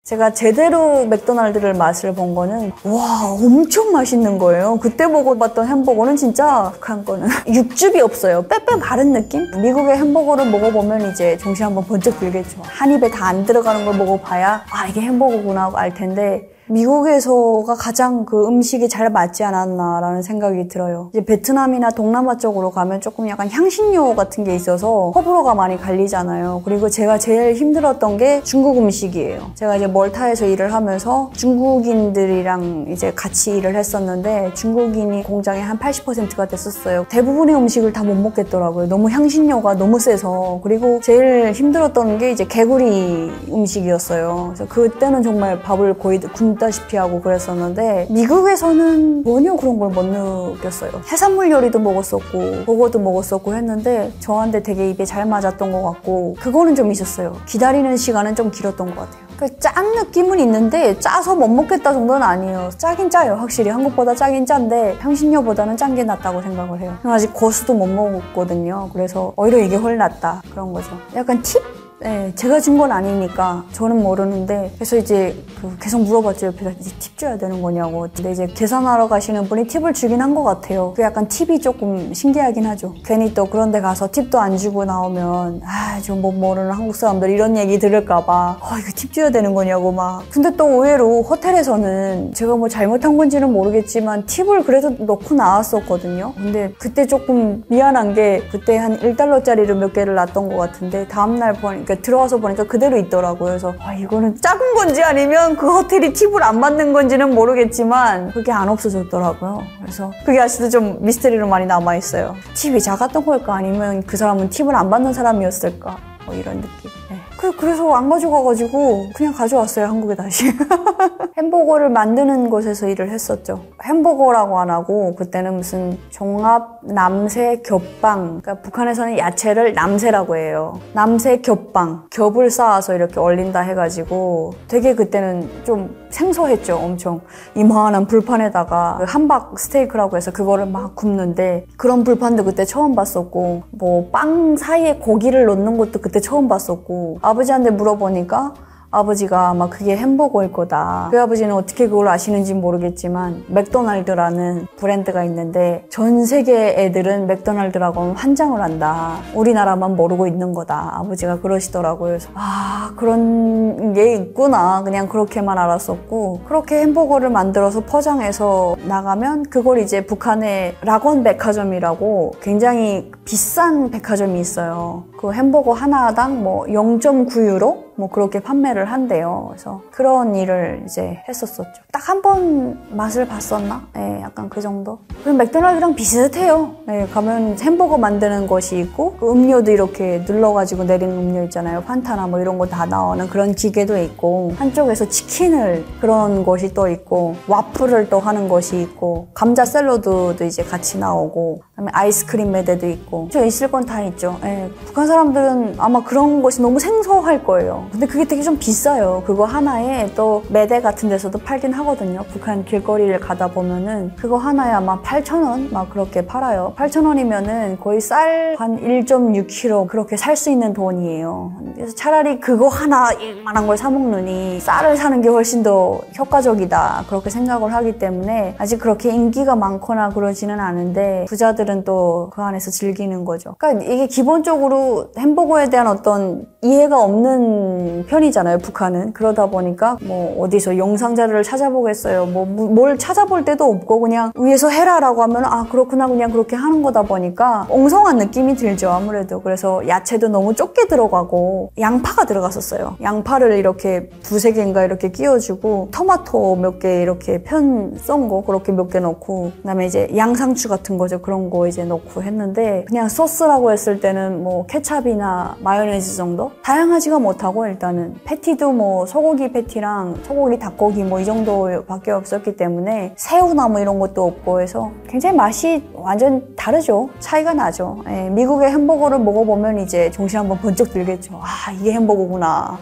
제가 제대로 맥도날드를 맛을 본 거는 와 엄청 맛있는 거예요. 그때 먹어봤던 햄버거는 진짜 북한 거는 육즙이 없어요. 빼빼 마른 느낌? 미국의 햄버거를 먹어보면 이제 정신 한번 번쩍 들겠죠. 한 입에 다 안 들어가는 걸 먹어봐야 아 이게 햄버거구나 하고 알 텐데 미국에서가 가장 그 음식이 잘 맞지 않았나라는 생각이 들어요. 이제 베트남이나 동남아 쪽으로 가면 조금 약간 향신료 같은 게 있어서 호불호가 많이 갈리잖아요. 그리고 제가 제일 힘들었던 게 중국 음식이에요. 제가 이제 멀타에서 일을 하면서 중국인들이랑 이제 같이 일을 했었는데 중국인이 공장의 한 80%가 됐었어요. 대부분의 음식을 다 못 먹겠더라고요. 너무 향신료가 너무 세서. 그리고 제일 힘들었던 게 이제 개구리 음식이었어요. 그래서 그때는 정말 밥을 거의 굶다시피 하고 그랬었는데 미국에서는 전혀 그런 걸 못 느꼈어요. 해산물 요리도 먹었었고 그거도 먹었었고 했는데 저한테 되게 입에 잘 맞았던 것 같고 그거는 좀 있었어요. 기다리는 시간은 좀 길었던 것 같아요. 짠 느낌은 있는데 짜서 못 먹겠다 정도는 아니에요. 짜긴 짜요. 확실히 한국보다 짜긴 짠데 향신료보다는 짠 게 낫다고 생각을 해요. 아직 고수도 못 먹었거든요. 그래서 오히려 이게 훨 낫다 그런 거죠. 약간 팁? 네, 제가 준 건 아니니까 저는 모르는데 그래서 이제 계속 물어봤죠. 옆에서 이제 팁 줘야 되는 거냐고. 근데 이제 계산하러 가시는 분이 팁을 주긴 한 것 같아요. 그 약간 팁이 조금 신기하긴 하죠. 괜히 또 그런 데 가서 팁도 안 주고 나오면 좀 뭐 모르는 한국 사람들 이런 얘기 들을까 봐 이거 팁 줘야 되는 거냐고 막. 근데 또 의외로 호텔에서는 제가 뭐 잘못한 건지는 모르겠지만 팁을 그래도 넣고 나왔었거든요. 근데 그때 조금 미안한 게 그때 한 1달러짜리를 몇 개를 놨던 것 같은데 다음날 보니까 들어와서 보니까 그대로 있더라고요. 그래서 이거는 작은 건지 아니면 그 호텔이 팁을 안 받는 건지는 모르겠지만 그게 안 없어졌더라고요. 그래서 그게 아직도 좀 미스터리로 많이 남아있어요. 팁이 작았던 걸까 아니면 그 사람은 팁을 안 받는 사람이었을까 뭐 이런 느낌. 네. 그래서 안 가져가가지고 그냥 가져왔어요. 한국에 다시. 햄버거를 만드는 곳에서 일을 했었죠. 햄버거라고 안 하고 그때는 무슨 종합 남새 겹빵, 그러니까 북한에서는 야채를 남새라고 해요. 남새 겹빵, 겹을 쌓아서 이렇게 얼린다 해가지고 되게 그때는 좀 생소했죠. 엄청 이만한 불판에다가 함박 스테이크라고 해서 그거를 막 굽는데 그런 불판도 그때 처음 봤었고 뭐 빵 사이에 고기를 넣는 것도 그때 처음 봤었고 아버지한테 물어보니까 아버지가 아마 그게 햄버거일 거다. 그 아버지는 어떻게 그걸 아시는지 모르겠지만 맥도날드라는 브랜드가 있는데 전 세계 애들은 맥도날드라고 환장을 한다. 우리나라만 모르고 있는 거다. 아버지가 그러시더라고요. 그래서 그런 게 있구나. 그냥 그렇게만 알았었고 그렇게 햄버거를 만들어서 포장해서 나가면 그걸 이제 북한의 락원 백화점이라고 굉장히 비싼 백화점이 있어요. 그 햄버거 하나당 뭐 0.9유로? 뭐 그렇게 판매를 한대요. 그래서 그런 일을 이제 했었었죠. 딱 한 번 맛을 봤었나? 네, 약간 그 정도. 그럼 맥도날드랑 비슷해요. 네, 가면 햄버거 만드는 것이 있고 그 음료도 이렇게 눌러가지고 내리는 음료 있잖아요. 판타나 뭐 이런 거 다 나오는 그런 기계도 있고 한쪽에서 치킨을 그런 것이 또 있고 와플을 또 하는 것이 있고 감자 샐러드도 이제 같이 나오고 그다음에 아이스크림 매대도 있고 저 있을 건 다 있죠. 네, 북한 사람들은 아마 그런 것이 너무 생소할 거예요. 근데 그게 되게 좀 비싸요. 그거 하나에 또 매대 같은 데서도 팔긴 하거든요. 북한 길거리를 가다 보면은 그거 하나에 아마 8,000원 막 그렇게 팔아요. 8,000원이면은 거의 쌀 한 1.6kg 그렇게 살 수 있는 돈이에요. 그래서 차라리 그거 하나 이만한 걸 사 먹느니 쌀을 사는 게 훨씬 더 효과적이다 그렇게 생각을 하기 때문에 아직 그렇게 인기가 많거나 그러지는 않은데 부자들은 또 그 안에서 즐기는 거죠. 그러니까 이게 기본적으로 햄버거에 대한 어떤 이해가 없는 편이잖아요. 북한은. 그러다 보니까 뭐 어디서 영상 자료를 찾아보겠어요. 뭘 찾아볼 때도 없고 그냥 위에서 해라라고 하면 그렇구나 그냥 그렇게 하는 거다 보니까 엉성한 느낌이 들죠. 아무래도. 그래서 야채도 너무 좁게 들어가고 양파가 들어갔었어요. 양파를 이렇게 두세 개인가 이렇게 끼워주고 토마토 몇 개 이렇게 편 썬 거 그렇게 몇 개 넣고 그다음에 이제 양상추 같은 거죠. 그런 거 이제 넣고 했는데 그냥 소스라고 했을 때는 뭐 케찹이나 마요네즈 정도? 다양하지가 못하고 일단은 패티도 뭐 소고기 패티랑 소고기 닭고기 뭐 이 정도밖에 없었기 때문에 새우나 뭐 이런 것도 없고 해서 굉장히 맛이 완전 다르죠. 차이가 나죠. 예, 미국의 햄버거를 먹어보면 이제 정신 한번 번쩍 들겠죠. 이게 햄버거구나.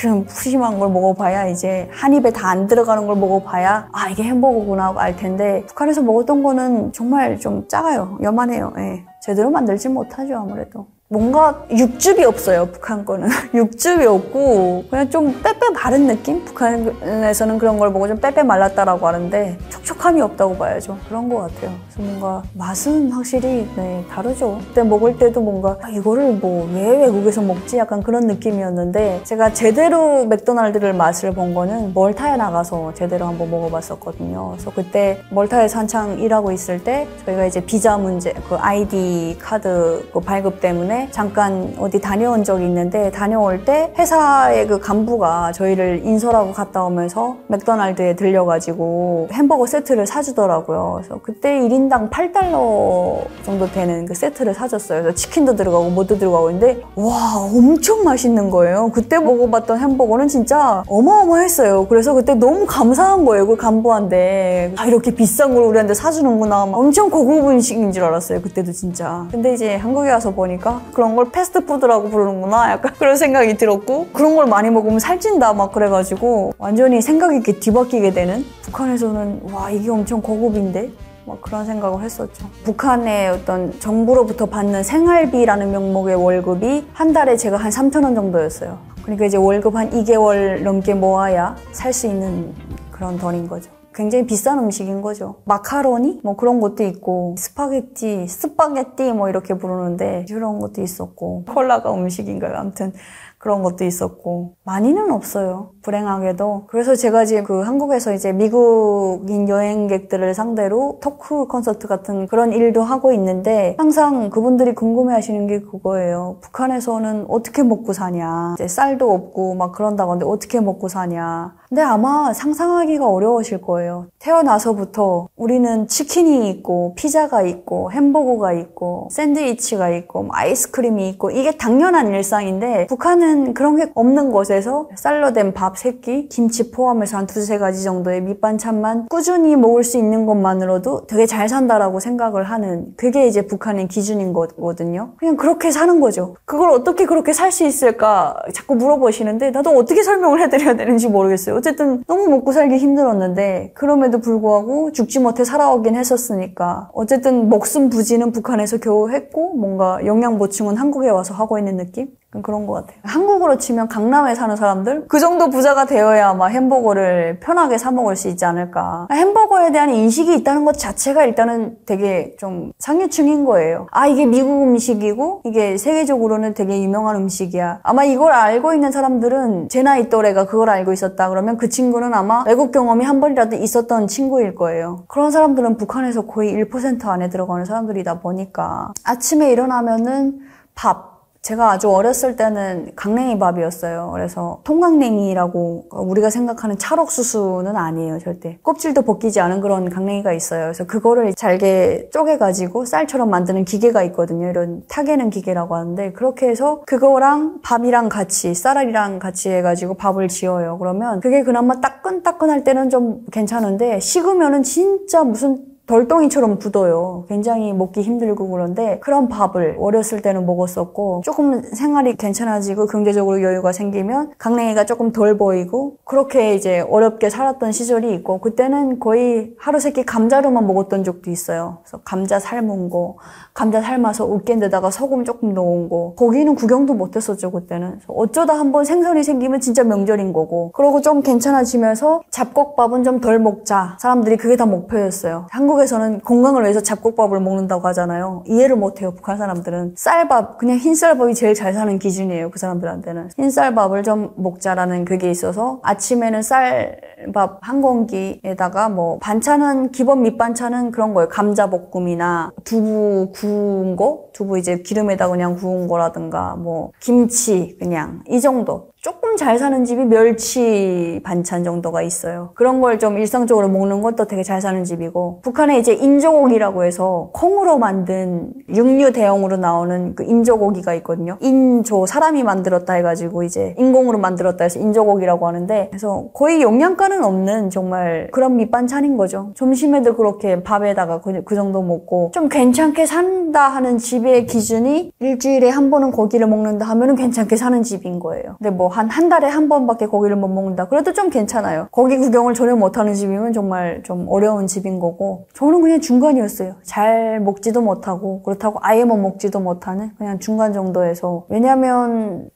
그런 푸짐한 걸 먹어봐야 이제 한 입에 다 안 들어가는 걸 먹어봐야 이게 햄버거구나 하고 알 텐데 북한에서 먹었던 거는 정말 좀 작아요. 요만해요. 예. 제대로 만들지 못하죠. 아무래도. 뭔가 육즙이 없어요, 북한 거는. 육즙이 없고 그냥 좀 빼빼 마른 느낌? 북한에서는 그런 걸 보고 좀 빼빼 말랐다라고 하는데 촉촉함이 없다고 봐야죠. 그런 것 같아요. 그래서 뭔가 맛은 확실히 다르죠. 그때 먹을 때도 뭔가 이거를 뭐 왜 외국에서 먹지? 약간 그런 느낌이었는데 제가 제대로 맥도날드를 맛을 본 거는 멀타에 나가서 제대로 한번 먹어봤었거든요. 그래서 그때 멀타에서 한창 일하고 있을 때 저희가 이제 비자 문제, 그 아이디 카드 그 발급 때문에 잠깐 어디 다녀온 적이 있는데 다녀올 때 회사의 그 간부가 저희를 인솔하고 갔다 오면서 맥도날드에 들려가지고 햄버거 세트를 사주더라고요. 그래서 그때 1인당 $8 정도 되는 그 세트를 사줬어요. 그래서 치킨도 들어가고 뭐도 들어가고 있는데 와 엄청 맛있는 거예요. 그때 먹어봤던 햄버거는 진짜 어마어마했어요. 그래서 그때 너무 감사한 거예요. 그 간부한테 이렇게 비싼 걸 우리한테 사주는구나. 엄청 고급 음식인 줄 알았어요. 그때도 진짜. 근데 이제 한국에 와서 보니까 그런 걸 패스트푸드라고 부르는구나. 약간 그런 생각이 들었고 그런 걸 많이 먹으면 살찐다 막 그래가지고 완전히 생각이 이렇게 뒤바뀌게 되는 북한에서는 와 이게 엄청 고급인데? 막 그런 생각을 했었죠. 북한의 어떤 정부로부터 받는 생활비라는 명목의 월급이 한 달에 제가 한 3,000원 정도였어요. 그러니까 이제 월급 한 2개월 넘게 모아야 살 수 있는 그런 돈인 거죠. 굉장히 비싼 음식인 거죠. 마카로니? 뭐 그런 것도 있고 스파게티 뭐 이렇게 부르는데 그런 것도 있었고 콜라가 음식인가요? 아무튼 그런 것도 있었고 많이는 없어요. 불행하게도. 그래서 제가 지금 그 한국에서 이제 미국인 여행객들을 상대로 토크 콘서트 같은 그런 일도 하고 있는데 항상 그분들이 궁금해하시는 게 그거예요. 북한에서는 어떻게 먹고 사냐. 이제 쌀도 없고 막 그런다고 하는데 어떻게 먹고 사냐. 근데 아마 상상하기가 어려우실 거예요. 태어나서부터 우리는 치킨이 있고 피자가 있고 햄버거가 있고 샌드위치가 있고 아이스크림이 있고 이게 당연한 일상인데 북한은 그런 게 없는 곳에서 쌀로 된 밥 3끼, 김치 포함해서 한 2-3가지 정도의 밑반찬만 꾸준히 먹을 수 있는 것만으로도 되게 잘 산다라고 생각을 하는 그게 이제 북한의 기준인 거거든요. 그냥 그렇게 사는 거죠. 그걸 어떻게 그렇게 살 수 있을까 자꾸 물어보시는데 나도 어떻게 설명을 해드려야 되는지 모르겠어요. 어쨌든 너무 먹고 살기 힘들었는데 그럼에도 불구하고 죽지 못해 살아오긴 했었으니까 어쨌든 목숨 부지는 북한에서 겨우 했고 뭔가 영양 보충은 한국에 와서 하고 있는 느낌? 그런 것 같아요. 한국으로 치면 강남에 사는 사람들? 그 정도 부자가 되어야 아마 햄버거를 편하게 사 먹을 수 있지 않을까. 햄버거에 대한 인식이 있다는 것 자체가 일단은 되게 좀 상류층인 거예요. 이게 미국 음식이고 이게 세계적으로는 되게 유명한 음식이야. 아마 이걸 알고 있는 사람들은 제 나이 또래가 그걸 알고 있었다 그러면 그 친구는 아마 외국 경험이 한 번이라도 있었던 친구일 거예요. 그런 사람들은 북한에서 거의 1% 안에 들어가는 사람들이다 보니까 아침에 일어나면은 밥. 제가 아주 어렸을 때는 강냉이 밥이었어요. 그래서 통강냉이라고 우리가 생각하는 찰옥수수는 아니에요, 절대. 껍질도 벗기지 않은 그런 강냉이가 있어요. 그래서 그거를 잘게 쪼개가지고 쌀처럼 만드는 기계가 있거든요. 이런 타개는 기계라고 하는데 그렇게 해서 그거랑 밥이랑 같이 쌀알이랑 같이 해가지고 밥을 지어요. 그러면 그게 그나마 따끈따끈할 때는 좀 괜찮은데 식으면은 진짜 무슨 덜덩이처럼 굳어요. 굉장히 먹기 힘들고 그런데 그런 밥을 어렸을 때는 먹었었고 조금 생활이 괜찮아지고 경제적으로 여유가 생기면 강냉이가 조금 덜 보이고 그렇게 이제 어렵게 살았던 시절이 있고 그때는 거의 하루 세끼 감자로만 먹었던 적도 있어요. 그래서 감자 삶은 거, 감자 삶아서 으깬 데다가 소금 조금 넣은 거 고기는 구경도 못했었죠 그때는. 어쩌다 한번 생선이 생기면 진짜 명절인 거고 그러고 좀 괜찮아지면서 잡곡밥은 좀 덜 먹자. 사람들이 그게 다 목표였어요. 한국에서는 건강을 위해서 잡곡밥을 먹는다고 하잖아요. 이해를 못해요. 북한 사람들은 쌀밥, 그냥 흰쌀밥이 제일 잘 사는 기준이에요. 그 사람들한테는. 흰쌀밥을 좀 먹자라는 그게 있어서 아침에는 쌀밥 한 공기에다가 뭐 반찬은 기본 밑반찬은 그런 거예요. 감자볶음이나 두부 구운 거? 두부 이제 기름에다 그냥 구운 거라든가 뭐 김치 그냥 이 정도. 조금 잘 사는 집이 멸치 반찬 정도가 있어요. 그런 걸 좀 일상적으로 먹는 것도 되게 잘 사는 집이고 북한에 이제 인조고기라고 해서 콩으로 만든 육류 대용으로 나오는 그 인조고기가 있거든요. 인조, 사람이 만들었다 해가지고 이제 인공으로 만들었다 해서 인조고기라고 하는데 그래서 거의 영양가는 없는 정말 그런 밑반찬인 거죠. 점심에도 그렇게 밥에다가 그 정도 먹고 좀 괜찮게 산다 하는 집의 기준이 일주일에 한 번은 고기를 먹는다 하면은 괜찮게 사는 집인 거예요. 근데 뭐 한 달에 한 번밖에 고기를 못 먹는다. 그래도 좀 괜찮아요. 고기 구경을 전혀 못하는 집이면 정말 좀 어려운 집인 거고 저는 그냥 중간이었어요. 잘 먹지도 못하고 그렇다고 아예 못 먹지도 못하는 그냥 중간 정도에서 왜냐면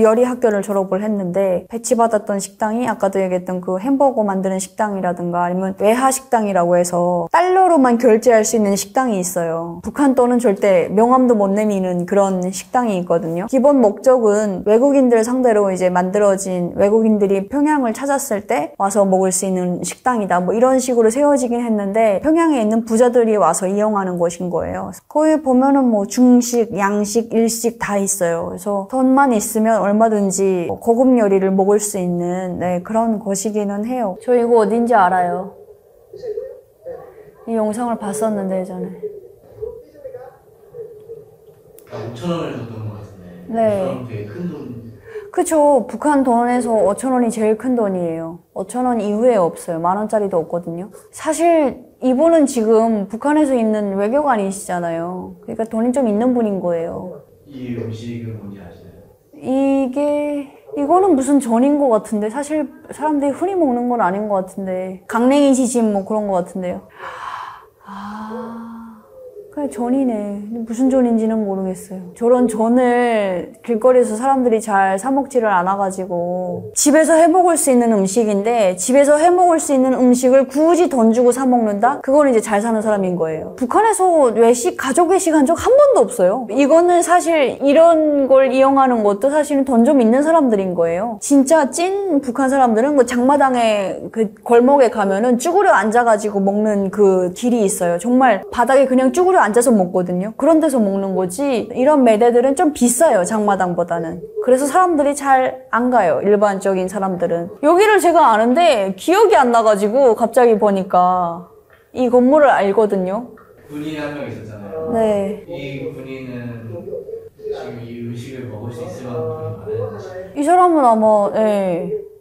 열이 학교를 졸업을 했는데 배치받았던 식당이 아까도 얘기했던 그 햄버거 만드는 식당이라든가 아니면 외화 식당이라고 해서 달러로만 결제할 수 있는 식당이 있어요. 북한 돈은 절대 명함도 못 내미는 그런 식당이 있거든요. 기본 목적은 외국인들 상대로 이제 만들어진 외국인들이 평양을 찾았을 때 와서 먹을 수 있는 식당이다. 뭐 이런 식으로 세워지긴 했는데 평양에 있는 부자들이 와서 이용하는 곳인 거예요. 거기 보면은 뭐 중식, 양식, 일식 다 있어요. 그래서 돈만 있으면 얼마든지 고급 요리를 먹을 수 있는 그런 곳이기는 해요. 저 이거 어딘지 알아요. 이 영상을 봤었는데 예전에. 5,000원을 줬던 것 같은데. 네. 5,000원 되게 큰 돈. 그쵸. 북한 돈에서 5,000원이 제일 큰 돈이에요. 5,000원 이후에 없어요. 10,000원짜리도 없거든요. 사실 이분은 지금 북한에서 있는 외교관이시잖아요. 그러니까 돈이 좀 있는 분인 거예요. 이 음식은 뭔지 아시나요? 이거는 무슨 전인 것 같은데 사실 사람들이 흔히 먹는 건 아닌 것 같은데 강냉이 지짐 뭐 그런 것 같은데요. 그냥 전이네. 무슨 전인지는 모르겠어요. 저런 전을 길거리에서 사람들이 잘 사 먹지를 않아가지고 집에서 해먹을 수 있는 음식인데 집에서 해먹을 수 있는 음식을 굳이 돈 주고 사 먹는다? 그건 이제 잘 사는 사람인 거예요. 북한에서 가족 외식 한 적 한 번도 없어요. 이거는 사실 이런 걸 이용하는 것도 사실은 돈 좀 있는 사람들인 거예요. 진짜 찐 북한 사람들은 그 장마당에 그 골목에 가면은 쭈그려 앉아가지고 먹는 그 길이 있어요. 정말 바닥에 그냥 쭈그려 앉아서 먹거든요. 그런 데서 먹는 거지 이런 매대들은 좀 비싸요. 장마당보다는. 그래서 사람들이 잘 안 가요. 일반적인 사람들은. 여기를 제가 아는데 기억이 안 나가지고 갑자기 보니까 이 건물을 알거든요. 군인 한 명 있었잖아요. 네. 이 군인은 지금 이 음식을 먹을 수 있을 만큼 돈이 많은지. 이 사람은 아마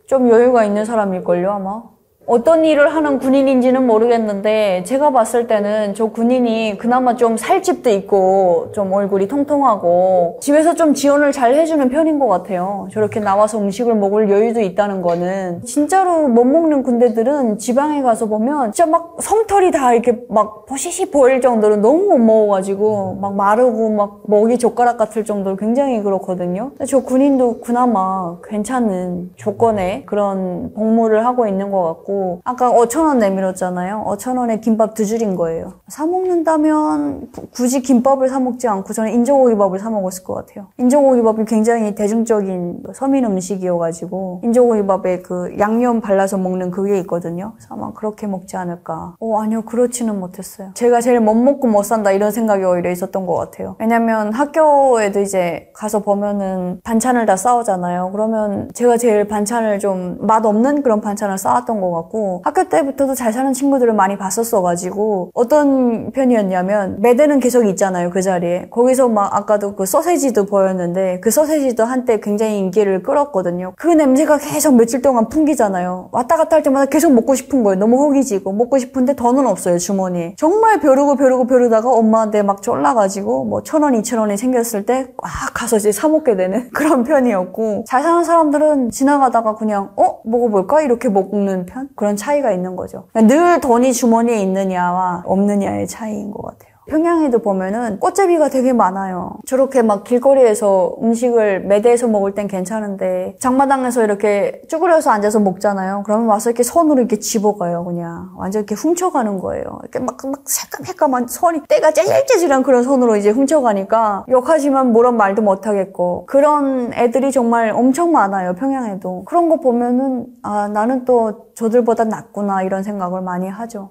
좀 여유가 있는 사람일걸요 아마. 어떤 일을 하는 군인인지는 모르겠는데 제가 봤을 때는 저 군인이 그나마 좀 살집도 있고 좀 얼굴이 통통하고 집에서 좀 지원을 잘 해주는 편인 것 같아요. 저렇게 나와서 음식을 먹을 여유도 있다는 거는. 진짜로 못 먹는 군대들은 지방에 가서 보면 진짜 막 성털이 다 이렇게 막 버시시 보일 정도로 너무 못 먹어가지고 막 마르고 막 먹이 젓가락 같을 정도로 굉장히 그렇거든요. 근데 저 군인도 그나마 괜찮은 조건의 그런 복무를 하고 있는 것 같고 아까 5,000원 내밀었잖아요. 5,000원에 김밥 2줄인 거예요. 사 먹는다면 굳이 김밥을 사 먹지 않고 저는 인조고기밥을 사 먹었을 것 같아요. 인조고기밥이 굉장히 대중적인 서민 음식이어가지고 인조고기밥에 그 양념 발라서 먹는 그게 있거든요. 그래서 아마 그렇게 먹지 않을까. 아니요. 그렇지는 못했어요. 제가 제일 못 먹고 못 산다 이런 생각이 오히려 있었던 것 같아요. 왜냐면 학교에도 이제 가서 보면은 반찬을 다 싸오잖아요. 그러면 제가 제일 반찬을 좀 맛없는 그런 반찬을 싸왔던 것 같고 학교 때부터도 잘 사는 친구들을 많이 봤었어가지고 어떤 편이었냐면 매대는 계속 있잖아요. 그 자리에. 거기서 막 아까도 그 소세지도 보였는데 그 소세지도 한때 굉장히 인기를 끌었거든요. 그 냄새가 계속 며칠 동안 풍기잖아요. 왔다 갔다 할 때마다 계속 먹고 싶은 거예요. 너무 허기지고 먹고 싶은데 돈은 없어요. 주머니에. 정말 벼르다가 엄마한테 막 쫄라가지고 뭐 1,000원, 2,000원이 생겼을 때 가서 이제 사 먹게 되는 그런 편이었고 잘 사는 사람들은 지나가다가 그냥 먹어볼까? 이렇게 먹는 편? 그런 차이가 있는 거죠. 늘 돈이 주머니에 있느냐와 없느냐의 차이인 것 같아요. 평양에도 보면은 꽃제비가 되게 많아요. 저렇게 막 길거리에서 음식을 매대에서 먹을 땐 괜찮은데 장마당에서 이렇게 쭈그려서 앉아서 먹잖아요. 그러면 와서 이렇게 손으로 이렇게 집어가요. 그냥 완전 이렇게 훔쳐가는 거예요. 이렇게 막 새까매까만 손이 때가 째질째질한 그런 손으로 이제 훔쳐가니까 욕하지만 뭐란 말도 못하겠고 그런 애들이 정말 엄청 많아요. 평양에도. 그런 거 보면은 나는 또 저들보다 낫구나 이런 생각을 많이 하죠.